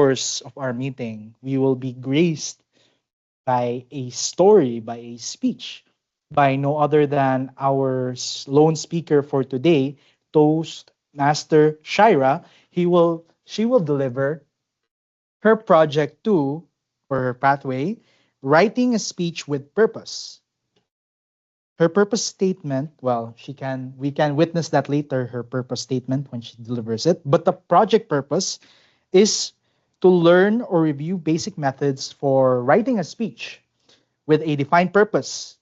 course of our meeting, we will be graced by a story, by a speech, by no other than our lone speaker for today, Toastmaster Shira. She will deliver her project two or her pathway, writing a speech with purpose. Her purpose statement, well, we can witness that later, her purpose statement when she delivers it. But the project purpose is to learn or review basic methods for writing a speech with a defined purpose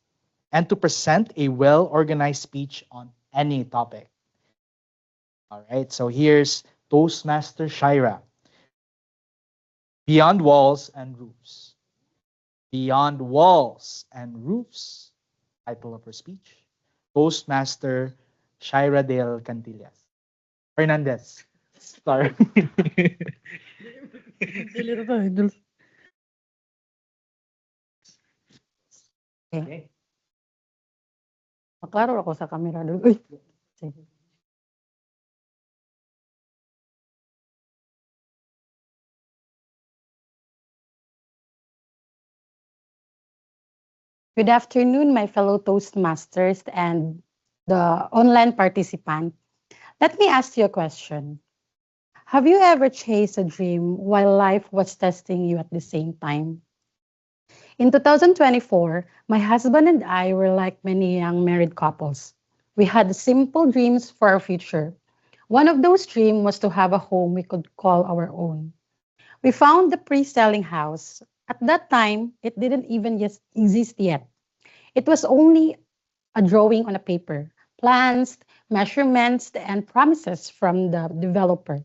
and to present a well organized speech on any topic. All right, so here's Toastmaster Shira. Beyond walls and roofs. Beyond walls and roofs. Title of her speech. Toastmaster Shira del Cantillas. Fernandez. Sorry. Okay. Maklaro ako sa camera dulu. Uy, sige. Good afternoon, my fellow Toastmasters and the online participant. Let me ask you a question. Have you ever chased a dream while life was testing you at the same time? In 2024, my husband and I were like many young married couples. We had simple dreams for our future. One of those dreams was to have a home we could call our own. We found the pre-selling house. At that time, it didn't even just exist yet. It was only a drawing on a paper, plans, measurements, and promises from the developer.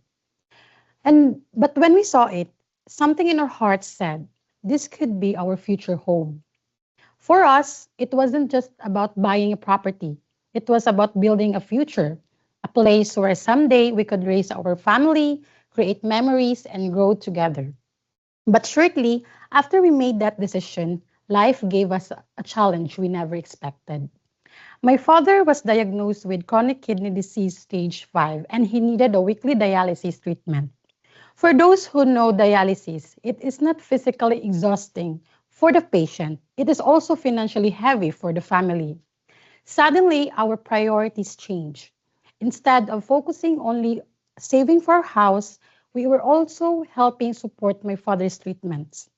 But when we saw it, something in our hearts said, this could be our future home. For us, it wasn't just about buying a property. It was about building a future, a place where someday we could raise our family, create memories, and grow together. But shortly after we made that decision, life gave us a challenge we never expected. My father was diagnosed with chronic kidney disease stage 5 and he needed a weekly dialysis treatment. For those who know dialysis, it is not physically exhausting for the patient, it is also financially heavy for the family. Suddenly, our priorities changed. Instead of focusing only saving for our house, we were also helping support my father's treatments.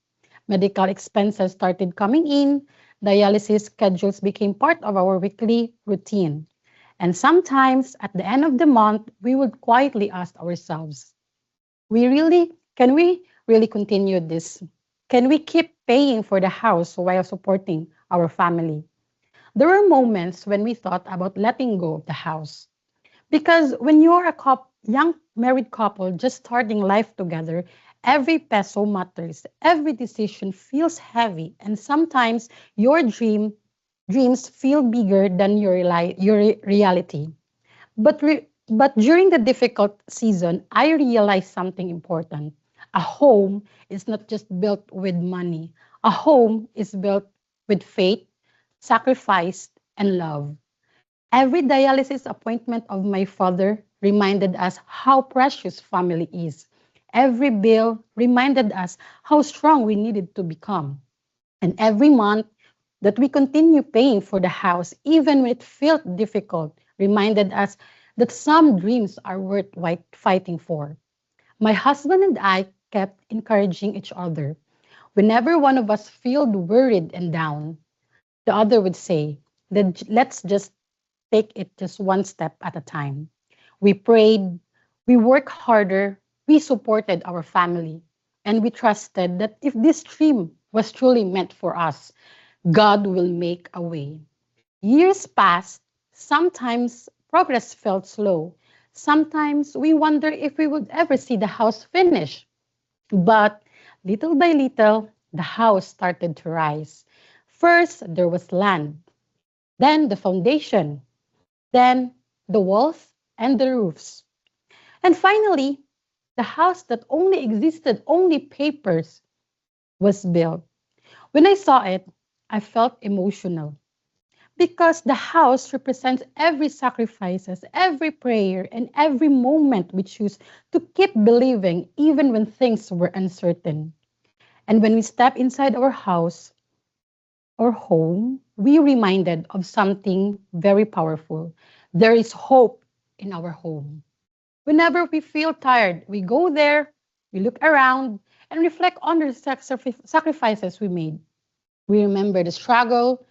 Medical expenses started coming in, dialysis schedules became part of our weekly routine. And sometimes at the end of the month, we would quietly ask ourselves, can we really continue this? Can we keep paying for the house while supporting our family? There were moments when we thought about letting go of the house. Because when you're a young married couple just starting life together, every peso matters, every decision feels heavy, and sometimes your dreams feel bigger than your reality. But during the difficult season, I realized something important. A home is not just built with money. A home is built with faith, sacrifice, and love. Every dialysis appointment of my father reminded us how precious family is. Every bill reminded us how strong we needed to become. And every month that we continue paying for the house, even when it felt difficult, reminded us that some dreams are worth fighting for. My husband and I kept encouraging each other. Whenever one of us felt worried and down, the other would say, let's just take it just one step at a time. We prayed, we worked harder, we supported our family, and we trusted that if this dream was truly meant for us, God will make a way. Years passed, sometimes progress felt slow. Sometimes we wonder if we would ever see the house finished. But little by little, the house started to rise. First, there was land, then the foundation, then the walls and the roofs. And finally, the house that only existed, only papers, was built. When I saw it, I felt emotional Because the house represents every sacrifices, every prayer, and every moment we choose to keep believing even when things were uncertain. And when we step inside our house or home, we reminded of something very powerful. There is hope in our home. Whenever we feel tired, we go there, we look around, and reflect on the sacrifices we made. We remember the struggle,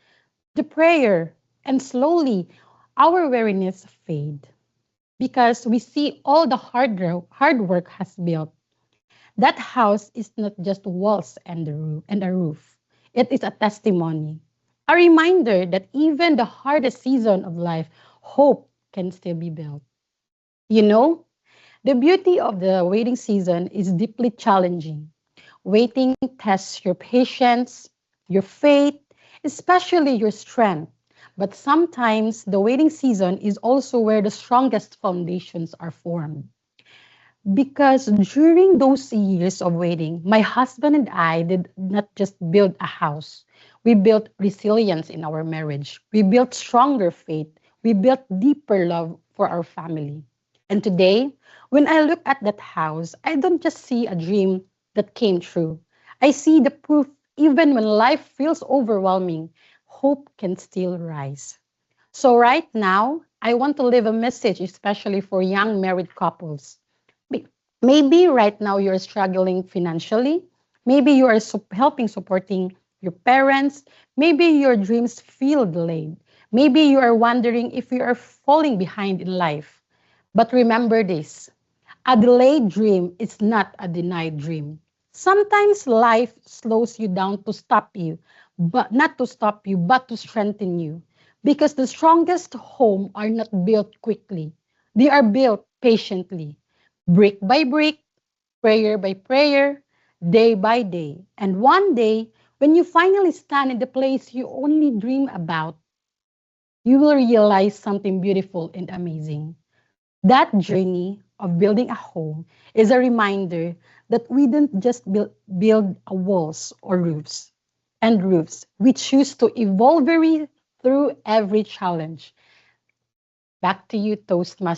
the prayer, and slowly our weariness fade because we see all the hard work has built. That house is not just walls and a roof. It is a testimony, a reminder that even the hardest season of life, hope can still be built. You know, the beauty of the waiting season is deeply challenging. Waiting tests your patience, your faith, especially your strength. But sometimes the waiting season is also where the strongest foundations are formed. Because during those years of waiting, my husband and I did not just build a house. We built resilience in our marriage. We built stronger faith. We built deeper love for our family. And today, when I look at that house, I don't just see a dream that came true. I see the proof even when life feels overwhelming, hope can still rise. So, right now, I want to leave a message, especially for young married couples. Be- Maybe right now you're struggling financially. Maybe you are helping supporting your parents. Maybe your dreams feel delayed. Maybe you are wondering if you are falling behind in life. But remember this, a delayed dream is not a denied dream. Sometimes life slows you down to stop you, but not to stop you, but to strengthen you. Because the strongest home are not built quickly. They are built patiently, brick by brick, prayer by prayer, day by day. And one day, when you finally stand in the place you only dream about, you will realize something beautiful and amazing. That journey of building a home is a reminder that we don't just build a walls or roofs and roofs. We choose to evolve through every challenge. Back to you, Toastmaster.